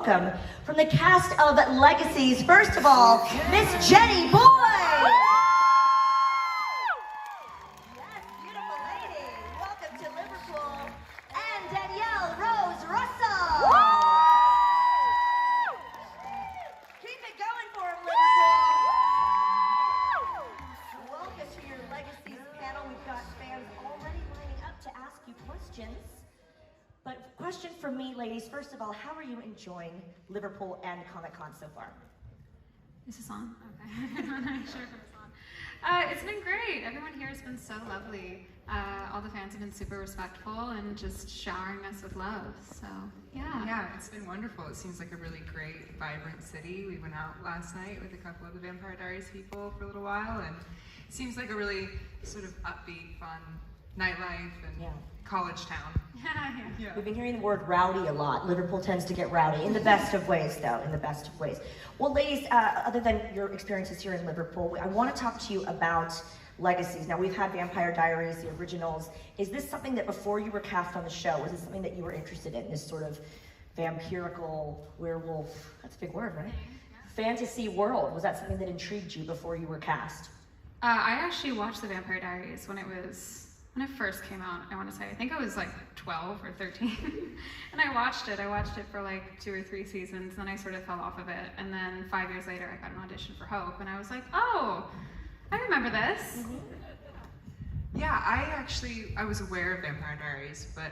welcome from the cast of Legacies, first of all, Miss Jenny Boy. Yes, beautiful lady. Welcome to Liverpool. And Danielle Rose Russell. Keep it going for him, Liverpool. Welcome to your Legacies panel. We've got fans already lining up to ask you questions. But question for me, ladies, first of all, how are you enjoying Liverpool and Comic-Con so far? Is this on? Okay. I'm not sure if it's on. It's been great. Everyone here has been so lovely. All the fans have been super respectful and just showering us with love. So, yeah. Yeah, it's been wonderful. It seems like a really great, vibrant city. We went out last night with a couple of the Vampire Diaries people for a little while, and it seems like a really sort of upbeat, fun nightlife and college town. Yeah. We've been hearing the word rowdy a lot. Liverpool tends to get rowdy, in the best of ways, though, in the best of ways. Well, ladies, other than your experiences here in Liverpool, I want to talk to you about Legacies. Now, we've had Vampire Diaries, the originals. Is this something that before you were cast on the show, was this something that you were interested in, this sort of vampirical, werewolf, that's a big word, right? Fantasy world. Was that something that intrigued you before you were cast? I actually watched the Vampire Diaries when it first came out, I want to say. I think I was like 12 or 13. And I watched it for like 2 or 3 seasons, and then I sort of fell off of it. And then 5 years later, I got an audition for Hope, and I was like, oh, I remember this. Mm-hmm. Yeah, I was aware of Vampire Diaries, but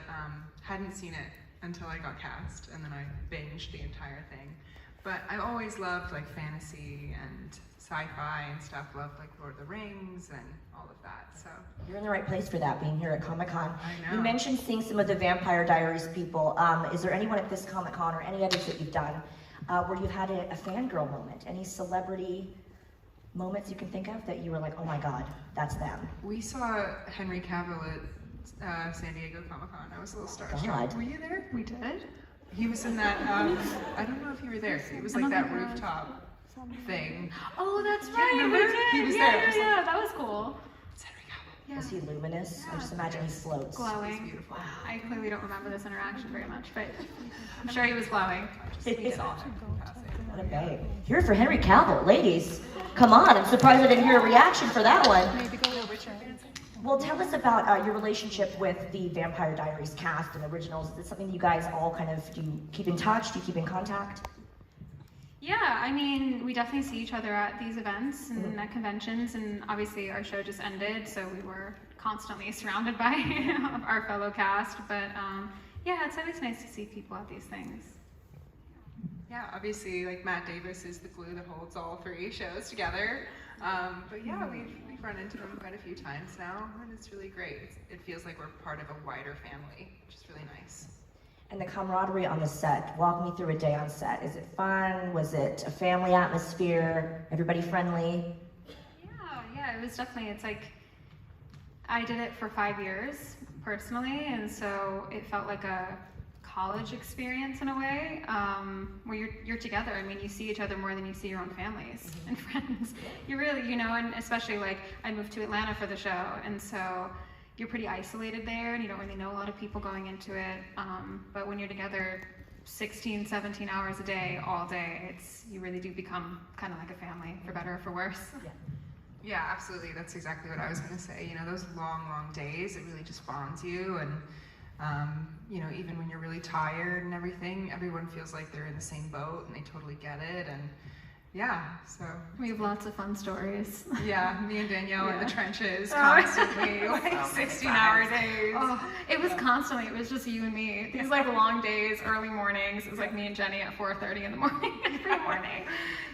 hadn't seen it until I got cast, and then I binged the entire thing. But I always loved like fantasy and sci-fi and stuff, loved like Lord of the Rings and all of that, so. You're in the right place for that, being here at Comic-Con. I know. You mentioned seeing some of the Vampire Diaries people. Is there anyone at this Comic-Con or any others that you've done where you've had a fangirl moment? Any celebrity moments you can think of that you were like, oh my God, that's them? We saw Henry Cavill at San Diego Comic-Con. I was a little starstruck. Were you there? We did? He was in that, I don't know if you were there. It was like that rooftop thing. Oh, that's right. Yeah, remember? He was there. Yeah, that was cool. It's Henry Cavill. Yeah. Is he luminous? I just imagine he floats. Glowing. He's beautiful. Wow. I clearly don't remember this interaction very much, but I'm sure he was glowing. It's awesome. What a babe. Here for Henry Cavill. Ladies, come on. I'm surprised I didn't hear a reaction for that one. Well, tell us about your relationship with the Vampire Diaries cast and originals. Is it something you guys all kind of, do you keep in touch? Do you keep in contact? Yeah, I mean, we definitely see each other at these events and at conventions, and obviously our show just ended, so we were constantly surrounded by our fellow cast, but yeah, it's always nice to see people at these things. Yeah, obviously, like Matt Davis is the glue that holds all 3 shows together. But yeah, we've run into him quite a few times now, and it's really great. It feels like we're part of a wider family, which is really nice. And the camaraderie on the set. Walk me through a day on set. Is it fun? Was it a family atmosphere? Everybody friendly? Yeah, it was definitely, it's like, I did it for 5 years personally, and so it felt like a college experience in a way, where you're together. I mean, you see each other more than you see your own families and friends. You really, and especially like, I moved to Atlanta for the show, and so you're pretty isolated there, and you don't really know a lot of people going into it, but when you're together 16, 17 hours a day, all day, you really do become kind of like a family, for better or for worse. Yeah, absolutely. That's exactly what I was going to say. Those long, long days, it really just bonds you, and even when you're really tired and everything, everyone feels like they're in the same boat and they totally get it, and yeah, so. We have lots of fun stories. Yeah, me and Danielle in the trenches constantly, like 16-hour days. Oh, it was constantly, it was just you and me. These like long days, early mornings, it was like me and Jenny at 4:30 in the morning every morning.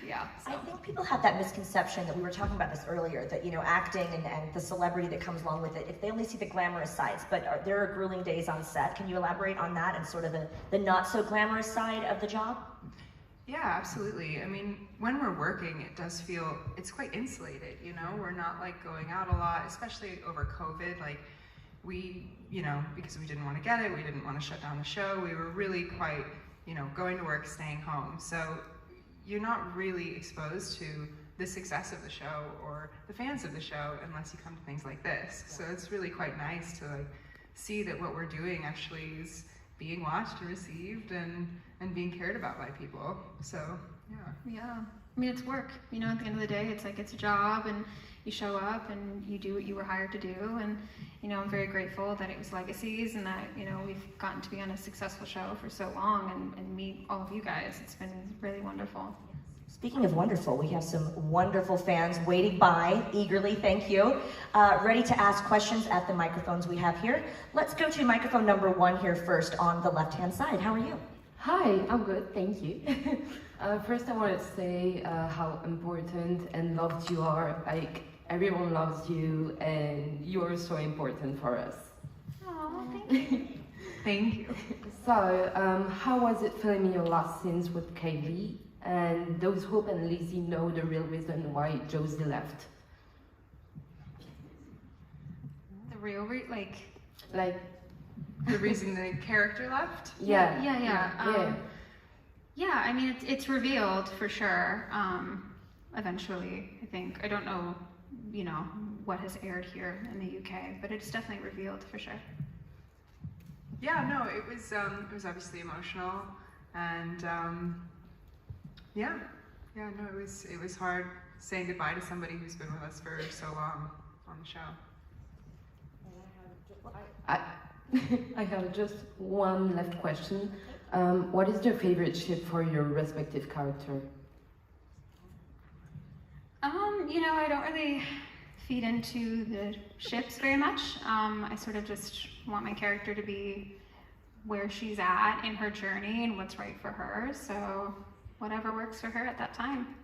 Yeah. So. I think people have that misconception that we were talking about this earlier, that, acting and the celebrity that comes along with it, if they only see the glamorous sides, but there are grueling days on set. Can you elaborate on that and sort of the not so glamorous side of the job? Yeah, absolutely. I mean, when we're working, it does feel, it's quite insulated, We're not like going out a lot, especially over COVID. Like we, because we didn't want to get it, we didn't want to shut down the show. We were really quite, going to work, staying home. So you're not really exposed to the success of the show or the fans of the show unless you come to things like this. So it's really quite nice to like see that what we're doing actually is being watched and received and being cared about by people. So Yeah. I mean, it's work. You know, at the end of the day, it's like it's a job, and you show up and you do what you were hired to do. And you know, I'm very grateful that it was Legacies, and that you know we've gotten to be on a successful show for so long and meet all of you guys. It's been really wonderful. Speaking of wonderful, we have some wonderful fans waiting by eagerly, thank you, ready to ask questions at the microphones we have here. Let's go to microphone number 1 here first on the left-hand side. How are you? Hi, I'm good, thank you. First I want to say how important and loved you are. Like, everyone loves you and you're so important for us. Oh, thank you. thank you. So, how was it filming your last scenes with Kaylee? And does Hope and Lizzie know the real reason why Josie left? The real, Like, The reason the character left? yeah. Yeah, I mean, it's revealed for sure, eventually, I think. I don't know, you know, what has aired here in the UK, but it's definitely revealed for sure. Yeah, no, it was obviously emotional, and it was hard saying goodbye to somebody who's been with us for so long on the show. I have just one left question. What is your favorite ship for your respective character? You know, I don't really feed into the ships very much. I sort of just want my character to be where she's at in her journey and what's right for her. So whatever works for her at that time.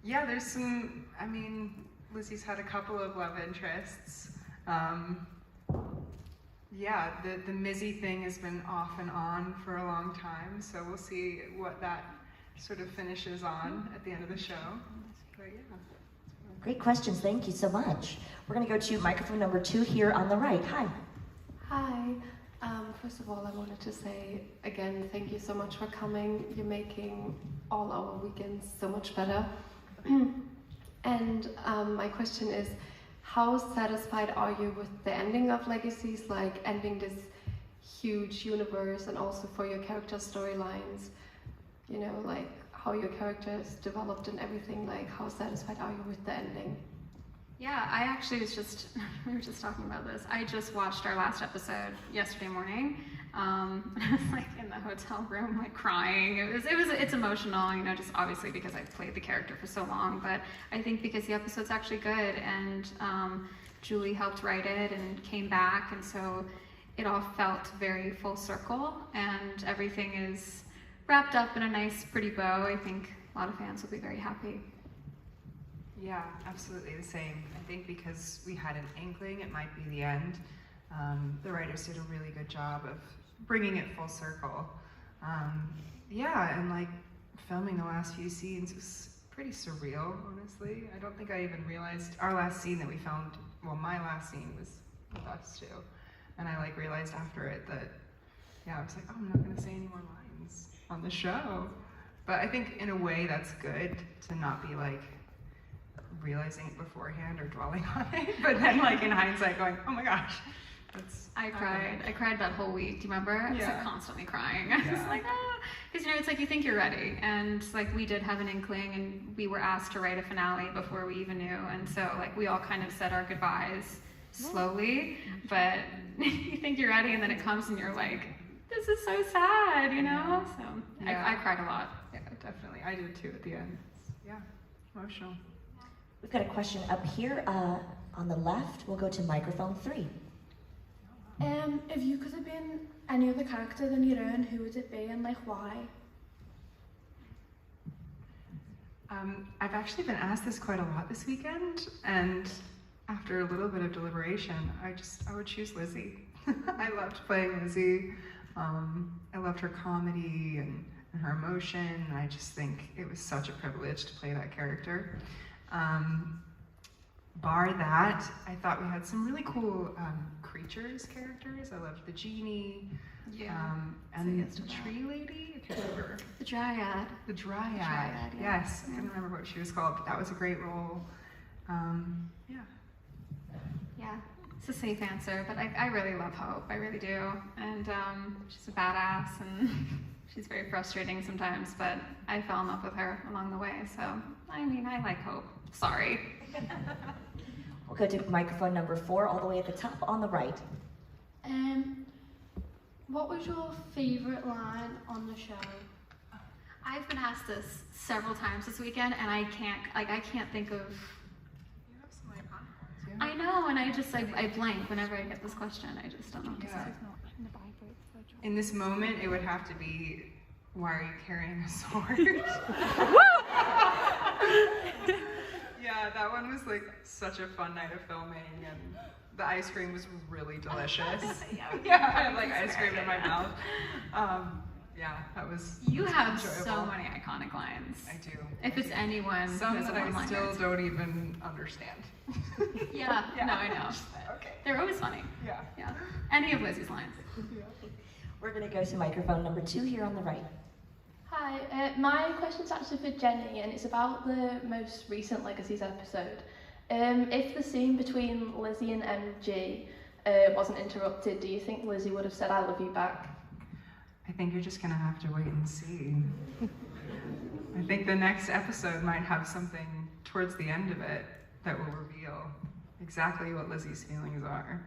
Yeah, there's some, I mean, Lizzie's had a couple of love interests. Yeah, the Mizzy thing has been off and on for a long time, so we'll see what that sort of finishes on at the end of the show. But yeah. Great questions, thank you so much. We're gonna go to microphone number 2 here on the right. Hi. Hi. First of all, I wanted to say again, thank you so much for coming. You're making all our weekends so much better. And my question is, how satisfied are you with the ending of Legacies, like ending this huge universe, and also for your character storylines, you know, like how your character is developed and everything, like how satisfied are you with the ending? Yeah, I actually was just, we were just talking about this. I just watched our last episode yesterday morning. I was like in the hotel room, like crying. It's emotional, you know, just obviously because I've played the character for so long, but I think because the episode's actually good, and Julie helped write it and came back, and so it all felt very full circle, and everything is wrapped up in a nice, pretty bow. I think a lot of fans will be very happy. Yeah, absolutely the same. I think because we had an inkling it might be the end, the writers did a really good job of bringing it full circle. Yeah, and like filming the last few scenes was pretty surreal, honestly. I don't think I even realized our last scene that we filmed, well, my last scene was with us too. And I like realized after it that, yeah, I was like, oh, I'm not gonna say any more lines on the show. But I think in a way that's good to not be like realizing it beforehand or dwelling on it, but then like in hindsight going, oh my gosh, that's I cried that whole week. Do you remember? I was like constantly crying. I was like, ah, because you know, it's like you think you're ready, and like we did have an inkling, and we were asked to write a finale before we even knew, and so like we all kind of said our goodbyes slowly, but you think you're ready, and then it comes, and you're like, this is so sad, you know? So Yeah. I cried a lot. Yeah, definitely. I did too at the end. Yeah, emotional. We've got a question up here on the left. We'll go to microphone 3. If you could have been any other character than your own, who would it be and like why? I've actually been asked this quite a lot this weekend, and after a little bit of deliberation, I would choose Lizzie. I loved playing Lizzie. I loved her comedy and her emotion. I just think it was such a privilege to play that character. Bar that, I thought we had some really cool creatures characters. I loved the genie, and the tree lady. I can't remember. The Dryad. The Dryad. Yeah. Yes, I couldn't remember what she was called, but that was a great role. Yeah. Yeah. It's a safe answer, but I really love Hope. I really do. And she's a badass, and she's very frustrating sometimes, but I fell in love with her along the way. So, I mean, I like Hope. Sorry. We'll go to microphone number 4, all the way at the top on the right. What was your favourite line on the show? I've been asked this several times this weekend, and I can't think of. You have some iconic ones, yeah. I know, and I blank whenever I get this question. I just don't know what to say. In this moment, it would have to be, why are you carrying a sword? Yeah, that one was like such a fun night of filming, and the ice cream was really delicious. Yeah, I have like ice cream in my mouth. Yeah, that was You have enjoyable. so many iconic lines. I do. If it's anyone Some who's a that I one-liner. still don't even understand. Yeah, Yeah. no, I know. Okay. They're always funny. Yeah. Yeah. Any of Lizzie's lines. We're going to go to microphone number 2 here on the right. Hi, my question's actually for Jenny, and it's about the most recent Legacies episode. If the scene between Lizzie and MG wasn't interrupted, do you think Lizzie would have said "I love you" back? I think you're just gonna have to wait and see. I think the next episode might have something towards the end of it that will reveal exactly what Lizzie's feelings are.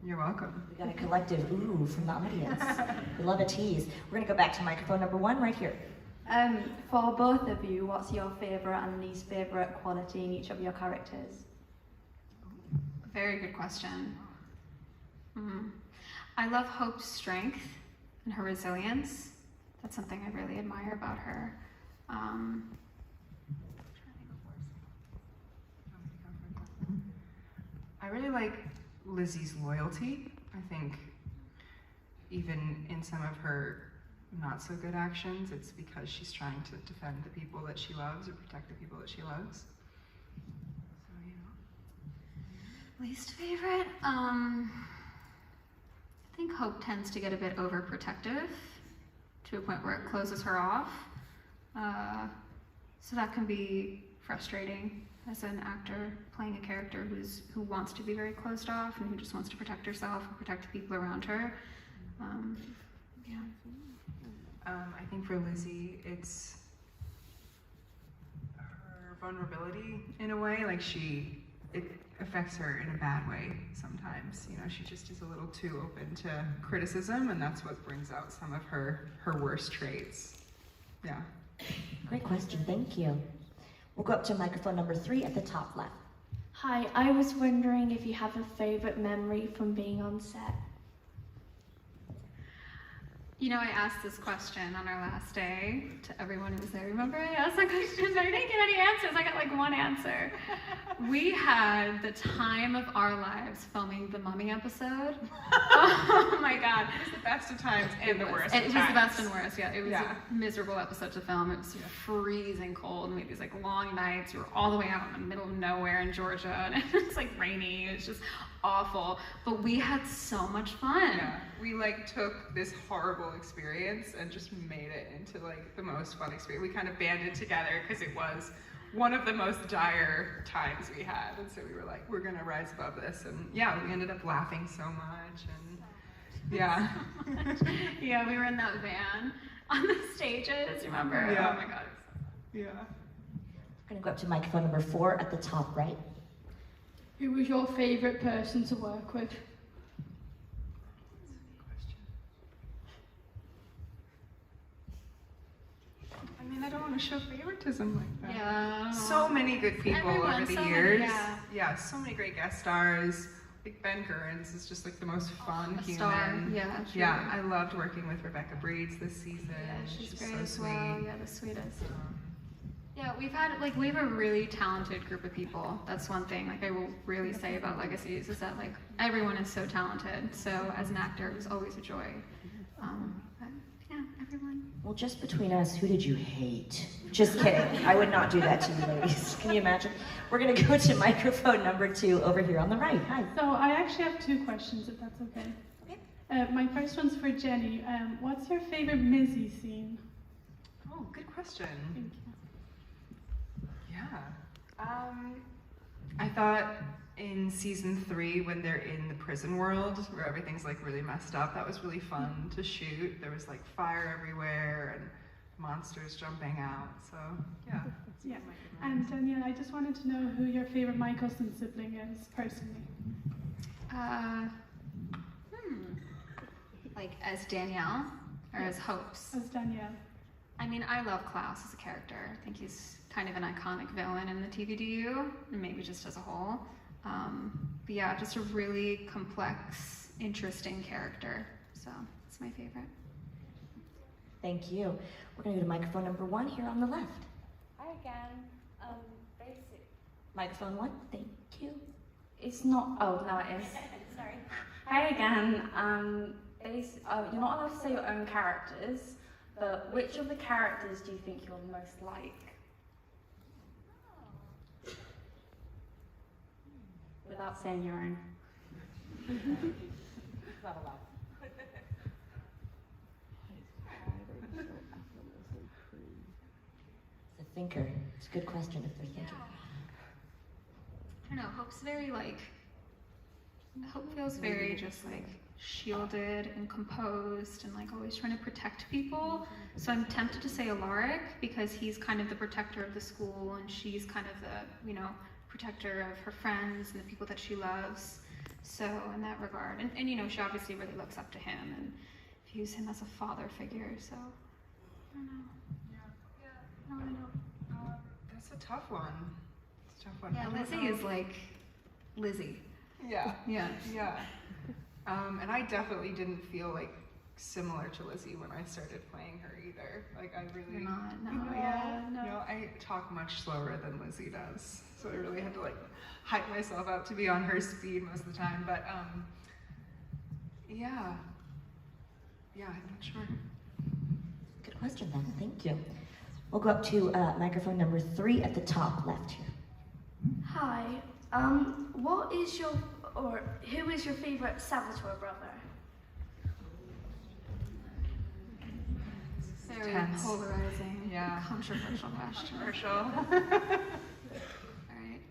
You're welcome. We got a collective ooh from the audience. We love a tease. We're going to go back to microphone number 1 right here. For both of you, what's your favourite and least favourite quality in each of your characters? Very good question. I love Hope's strength and her resilience. That's something I really admire about her. I really like Lizzie's loyalty. I think even in some of her not so good actions, it's because she's trying to defend the people that she loves or protect the people that she loves. So, yeah. Least favorite? I think Hope tends to get a bit overprotective to a point where it closes her off. So that can be frustrating as an actor playing a character who wants to be very closed off and who just wants to protect herself and protect the people around her. Yeah. I think for Lizzie, it's her vulnerability in a way. Like it affects her in a bad way sometimes. You know, she just is a little too open to criticism, and that's what brings out some of her worst traits. Yeah. Great question, thank you. We'll go up to microphone number 3 at the top left. Hi, I was wondering if you have a favourite memory from being on set. You know, I asked this question on our last day to everyone who was there. Remember, I asked that question, but I didn't get any answers. I got like one answer. We had the time of our lives filming the Mummy episode. Oh my God. It was the best of times and the worst of It was times. the best and worst, yeah. It was Yeah. a miserable episode to film. It was freezing cold. We had these like long nights. We were all the way out in the middle of nowhere in Georgia, and it was like rainy. It was just awful. But we had so much fun. Yeah, we like took this horrible experience and just made it into like the most fun experience. We kind of banded together because it was one of the most dire times we had, and so we were like, we're gonna rise above this. And yeah, we ended up laughing so much, and yeah. Yeah, we were in that van on the stages, remember? Yeah. Oh my God. Yeah. We're going to go up to microphone number 4 at the top right. Who was your favourite person to work with? I mean, I don't want to show favoritism like that. Yeah. So many good people Everyone, over the so many, years. yeah. So many great guest stars. Like Ben Gurns is just like the most fun A human. star, yeah, truly. Yeah, I loved working with Rebecca Breeds this season. Yeah, she's great so as sweet. well. Yeah, the sweetest. Yeah, we have a really talented group of people. That's one thing like I will really say about Legacies is that like everyone is so talented. So as an actor, it was always a joy. But yeah, everyone. Well, just between us, who did you hate? Just kidding. I would not do that to you ladies. Can you imagine? We're going to go to microphone number 2 over here on the right. Hi. So I actually have 2 questions, if that's okay. My first one's for Jenny. What's your favorite Mizzy scene? Oh, good question. Thank you. Yeah. I thought in season 3 when they're in the prison world where everything's like really messed up. That was really fun to shoot. There was like fire everywhere and monsters jumping out. So yeah. Yeah. And Danielle, I just wanted to know who your favorite Michelson sibling is personally. Like as Danielle or as Hopes? As Danielle. I mean, I love Klaus as a character. I think he's kind of an iconic villain in the TVDU, and maybe just as a whole. But yeah, just a really complex, interesting character. So it's my favorite. Thank you. We're going to go to microphone number 1 here on the left. Hi again. Basic. Microphone 1, thank you. It's not. Oh, no, it is. Sorry. Hi again. You're not allowed to say your own characters, but which of the characters do you think you're most like? Without saying your own. Not allowed. It's a thinker. It's a good question if they're thinking. I don't know, Hope's very like, Hope feels very just like shielded and composed and like always trying to protect people. So I'm tempted to say Alaric because he's kind of the protector of the school and she's kind of the, you know, protector of her friends and the people that she loves. So in that regard, and you know, she obviously really looks up to him and views him as a father figure, so I don't know. I don't really know. That's a tough one. It's a tough one. Yeah, Lizzie is like Lizzie. Yeah. Yeah. Yeah. And I definitely didn't feel like similar to Lizzie when I started playing her either. Like I really, You're not, no, you know, yeah, no. You know, I talk much slower than Lizzie does, so I really had to like hype myself up to be on her speed most of the time. But yeah, I'm not sure. Good question then, thank you. We'll go up to microphone number 3 at the top left here. Hi. Who is your favorite Salvatore brother? Very Tense. polarizing, Yeah. controversial question. Controversial. All right,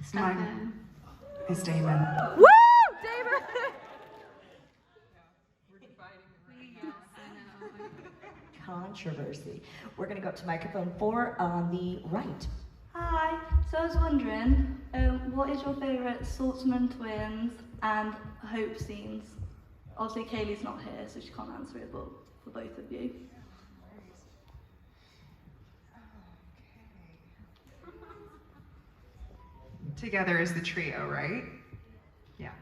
Stefan. Is Damon. Woo! David! We're dividing Yes, I know. Controversy. We're going to go up to microphone 4 on the right. Hi, so I was wondering, what is your favourite Saltzman twins and Hope scenes? Obviously Kaylee's not here, so she can't answer it, but for both of you. Together as the trio, right? Yeah.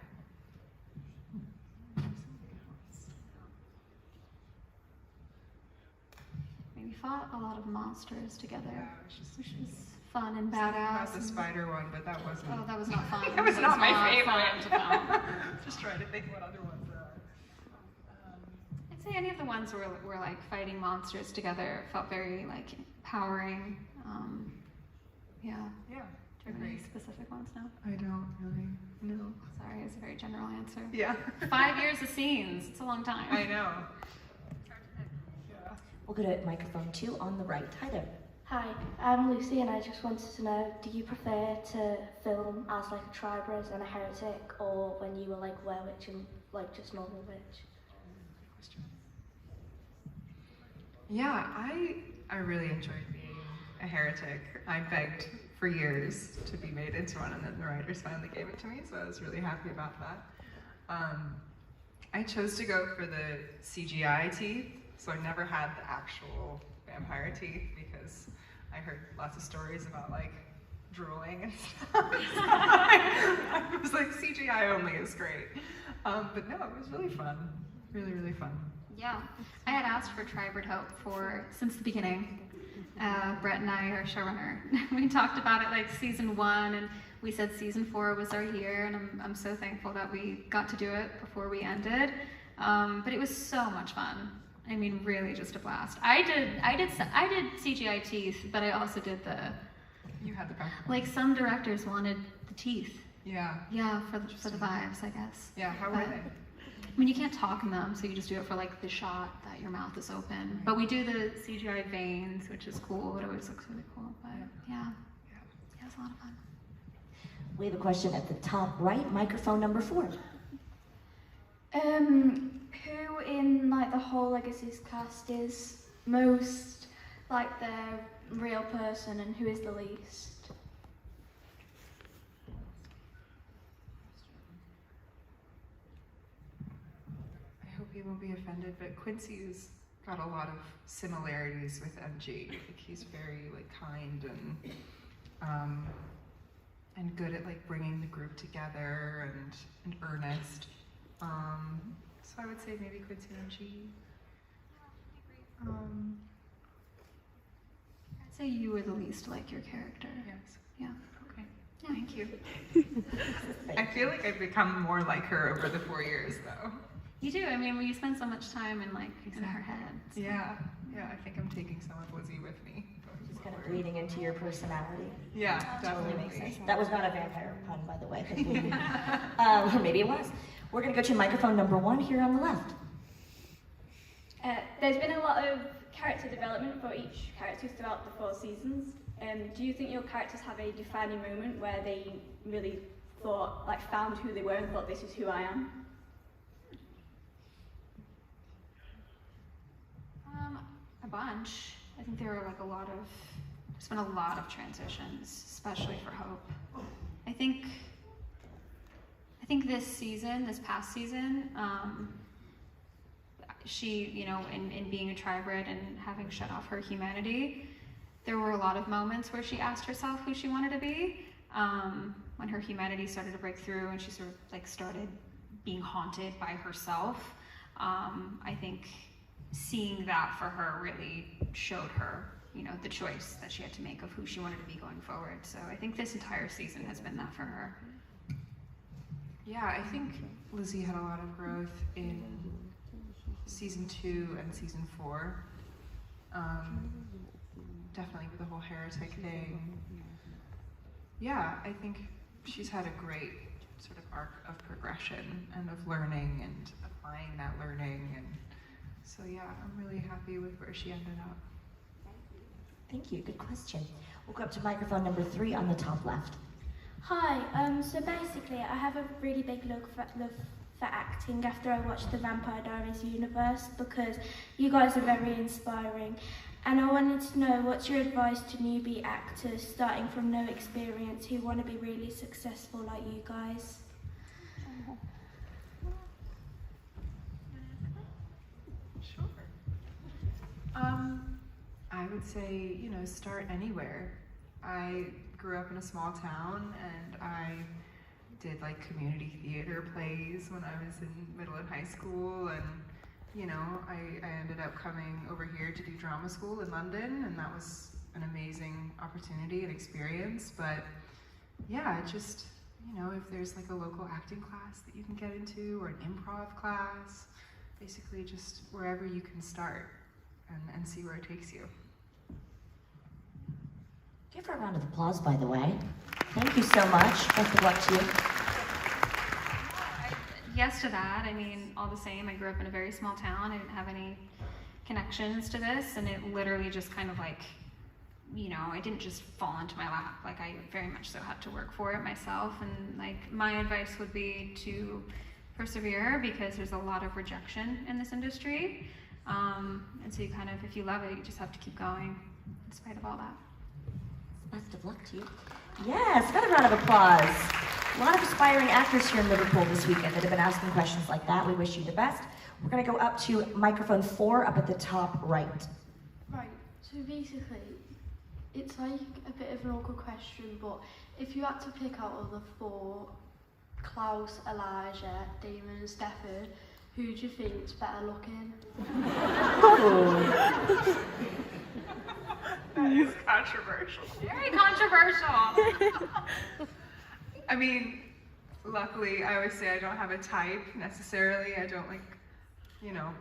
We fought a lot of monsters together, Yeah, which was fun and About badass. the and- spider one, but that wasn't. Oh, that was not fun. It was not my fun favorite. to film. Just trying to think what other ones there are. I'd say any of the ones where we're like fighting monsters together felt very like empowering. Yeah. Yeah. Do you have any specific ones now? I don't really know. Sorry, it's a very general answer. Yeah. 5 years of scenes. It's a long time. I know. We'll go to microphone 2 on the right. Hi there. Hi, I'm Lucy and I just wanted to know, do you prefer to film as like a Tribers and a heretic or when you were like werewitch and like just normal witch? Yeah, I really enjoyed being a heretic. I begged for years to be made into one, and then the writers finally gave it to me, so I was really happy about that. I chose to go for the CGI teeth, so I never had the actual vampire teeth because I heard lots of stories about like drooling and stuff. I was like, CGI only is great. But no, it was really fun. Really, really fun. Yeah, I had asked for Tribert Hope since the beginning. Brett and I, our showrunner, we talked about it like season 1, and we said season 4 was our year, and I'm so thankful that we got to do it before we ended. But it was so much fun. I mean, really, just a blast. I did CGI teeth, but I also did the. You had the background. Like some directors wanted the teeth. Yeah. Yeah, for the vibes, I guess. Yeah. How were they? I mean, you can't talk in them, so you just do it for like the shot that your mouth is open. Right. But we do the CGI veins, which is cool. It always looks really cool. But yeah, it's a lot of fun. We have a question at the top right, microphone number 4. Who in like the whole Legacies cast is most like the real person, and who is the least? I hope he won't be offended, but Quincy's got a lot of similarities with MG. Like he's very like kind and good at like bringing the group together and earnest. So I would say maybe Quincy and MG. I'd say you were the least like your character. Yes. Yeah. Okay. Yeah. Thank you. I feel like I've become more like her over the 4 years, though. You do. I mean, you spend so much time in like in her head. So. Yeah. I think I'm taking some of Lizzie with me. Just kind of bleeding into your personality. Yeah, Totally definitely. makes sense. That was not a vampire pun, by the way. Or maybe it was. We're going to go to microphone number 1 here on the left. There's been a lot of character development for each character throughout the 4 seasons. Do you think your characters have a defining moment where they really thought, like, found who they were and thought, this is who I am? A bunch. I think there were like there's been a lot of transitions, especially for Hope. I think this past season, she, you know, in being a tribrid and having shut off her humanity, there were a lot of moments where she asked herself who she wanted to be. When her humanity started to break through and she sort of like started being haunted by herself, I think seeing that for her really showed her, you know, the choice that she had to make of who she wanted to be going forward. So I think this entire season has been that for her. Yeah, I think Lizzie had a lot of growth in season 2 and season 4. Definitely with the whole heretic thing. Yeah, I think she's had a great sort of arc of progression and of learning and applying that learning, and so yeah, I'm really happy with where she ended up. Thank you. Good question. We'll go up to microphone number 3 on the top left. Hi, so basically I have a really big love for acting after I watched the Vampire Diaries universe, because you guys are very inspiring, and I wanted to know, what's your advice to newbie actors starting from no experience who want to be really successful like you guys? Sure. I would say, you know, start anywhere. I grew up in a small town and I did like community theater plays when I was in middle and high school, and you know, I ended up coming over here to do drama school in London, and that was an amazing opportunity and experience. But yeah, just, you know, if there's like a local acting class that you can get into or an improv class, basically just wherever you can start and see where it takes you. Give her a round of applause, by the way. Thank you so much. Best of luck to you. Yes to that. I mean, all the same, I grew up in a very small town. I didn't have any connections to this, and it literally just kind of like, you know, I didn't just fall into my lap. Like, I very much so had to work for it myself, and like, my advice would be to persevere, because there's a lot of rejection in this industry. And so you kind of, if you love it, you just have to keep going in spite of all that. Best of luck to you. Yes, another round of applause. A lot of aspiring actors here in Liverpool this weekend that have been asking questions like that. We wish you the best. We're going to go up to microphone 4 up at the top right. Right, so basically, it's like a bit of an awkward question, but if you had to pick out of the 4, Klaus, Elijah, Damon and Stefan, who do you think's better looking? That is controversial. Very controversial. I mean, luckily, I always say I don't have a type necessarily. I don't like, you know,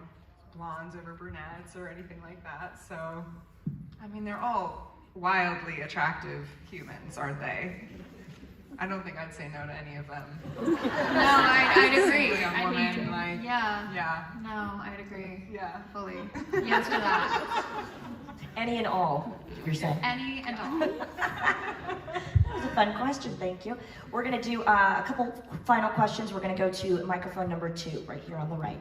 blondes over brunettes or anything like that. So, I mean, they're all wildly attractive humans, aren't they? I don't think I'd say no to any of them. No, I'd agree. I mean, like, yeah. No, I'd agree. Yeah. Fully. Yes to that. Any and all, you're saying? Any and all. was a fun question, thank you. We're gonna do a couple final questions. We're gonna go to microphone number 2, right here on the right.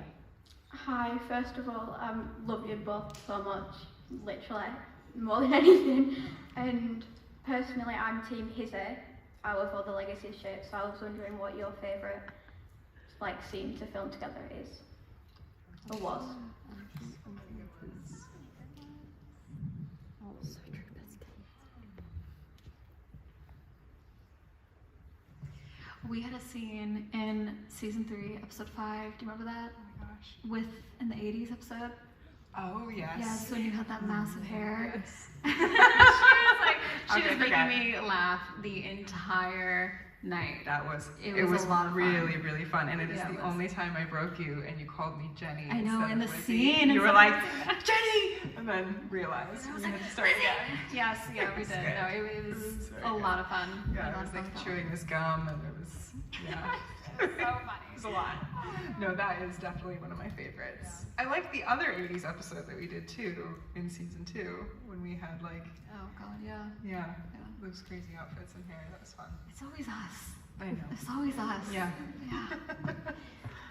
Hi, first of all, I love you both so much, literally, more than anything. And personally, I'm Team Hizzy out of all the Legacy shirts, so I was wondering what your favourite scene to film together is, or was. We had a scene in season 3, episode 5. Do you remember that? Oh my gosh. With in the 80s episode. Oh yes. Yes, when you had that massive hair. Yes. She was making me laugh the entire night. It was a lot of really, fun. really fun, and it is Yeah, the only time I broke you, and you called me Jenny. I know, instead in of the Lizzie. scene. You were like, Jenny, and then realized I was we like, had to start again. Yes, yeah, we did. No, it was a lot of fun. Yeah, I was like chewing this gum, and it was So funny. It was a lot. No, that is definitely one of my favorites. I like the other 80s episode that we did too in season 2 when we had oh god, yeah. Those crazy outfits and hair. That was fun. It's always us. I know. It's always us. Yeah.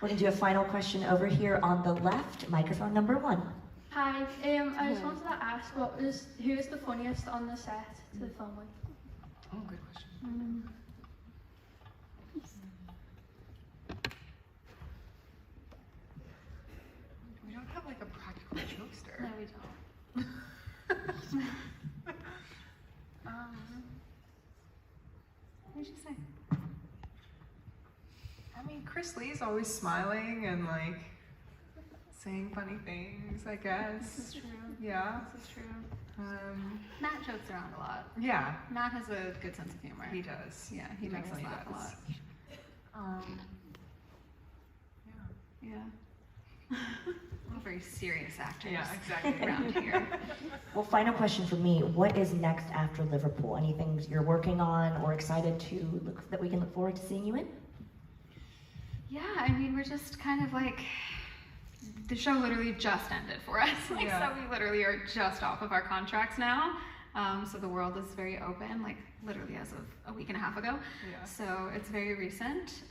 We're gonna do a final question over here on the left, microphone number 1. Hi, I just wanted to ask, who is the funniest on the set to film with? Oh, good question. We don't have a practical jokester. No, we don't. What did you say? I mean, Chris Lee's always smiling and saying funny things, I guess. This is true. Yeah. This is true. Matt jokes around a lot. Yeah. Matt has a good sense of humor. He does. Yeah, he makes us laugh a lot. Yeah. We're very serious actors. Yeah, exactly. Around here. Well, final question for me. What is next after Liverpool? Anything you're working on or excited that we can look forward to seeing you in? Yeah, I mean, we're just kind of the show literally just ended for us. So we literally are just off of our contracts now. So the world is very open, literally as of a week and a half ago. Yeah. So it's very recent.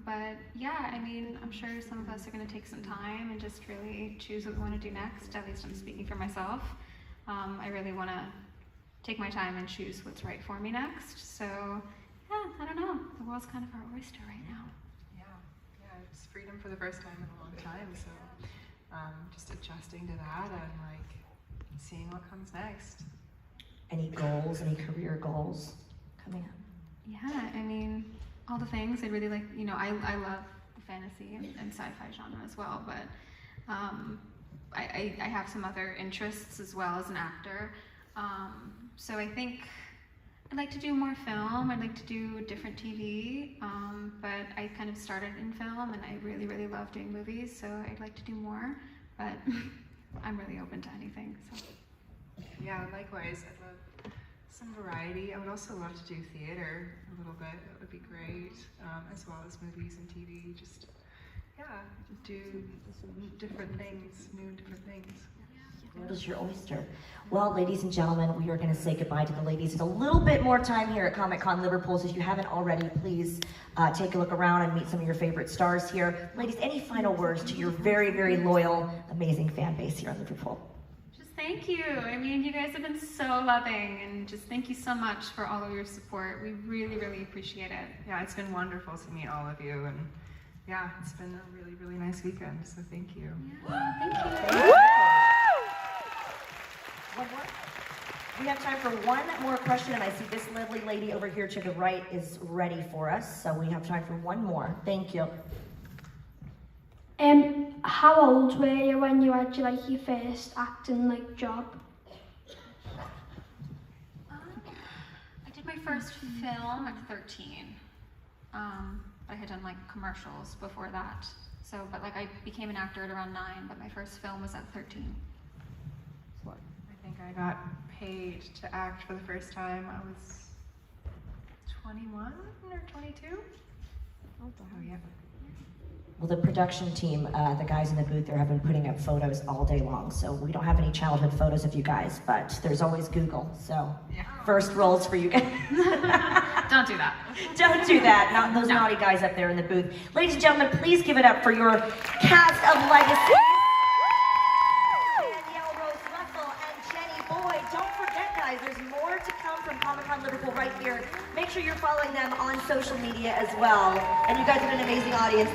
But yeah, I mean, I'm sure some of us are going to take some time and just really choose what we want to do next. At least I'm speaking for myself. I really want to take my time and choose what's right for me next. So yeah, I don't know. The world's kind of our oyster right now. Yeah, it's freedom for the first time in a long time. So just adjusting to that and seeing what comes next. Any goals, any career goals coming up? Yeah, I mean, all the things. I really like, I love the fantasy and sci-fi genre as well, but I have some other interests as well as an actor. So I think I'd like to do more film. I'd like to do different TV, but I kind of started in film and I really, really love doing movies, so I'd like to do more, but I'm really open to anything. So. Yeah, likewise. I'd love some variety. I would also love to do theater a little bit. That would be great, as well as movies and TV. Just, do different things, new and different things. The world is your oyster. Well, ladies and gentlemen, we are going to say goodbye to the ladies in a little bit more time here at Comic-Con Liverpool. So if you haven't already, please take a look around and meet some of your favorite stars here. Ladies, any final words to your very, very loyal, amazing fan base here in Liverpool? Just thank you. I mean, you guys have been so loving, and just thank you so much for all of your support. We really, really appreciate it. Yeah, it's been wonderful to meet all of you, and it's been a really, really nice weekend, so thank you. Yeah, thank you. We have time for one more question, and I see this lovely lady over here to the right is ready for us, so we have time for one more. Thank you. How old were you when you had your first acting job? I did my first film at 13. I had done commercials before that. So, but I became an actor at around 9, but my first film was at 13. I think I got paid to act for the first time. I was 21 or 22. Oh yeah. Well, the production team, the guys in the booth there have been putting up photos all day long, so we don't have any childhood photos of you guys, but there's always Google, so first rolls for you guys. Don't do that. Don't do that, not those naughty guys up there in the booth. Ladies and gentlemen, please give it up for your cast of Legacy. Danielle, Rose Russell, and Jenny Boyd. Don't forget, guys, there's more to come from Comic-Con Liverpool right here. Make sure you're following them on social media as well. And you guys have been an amazing audience.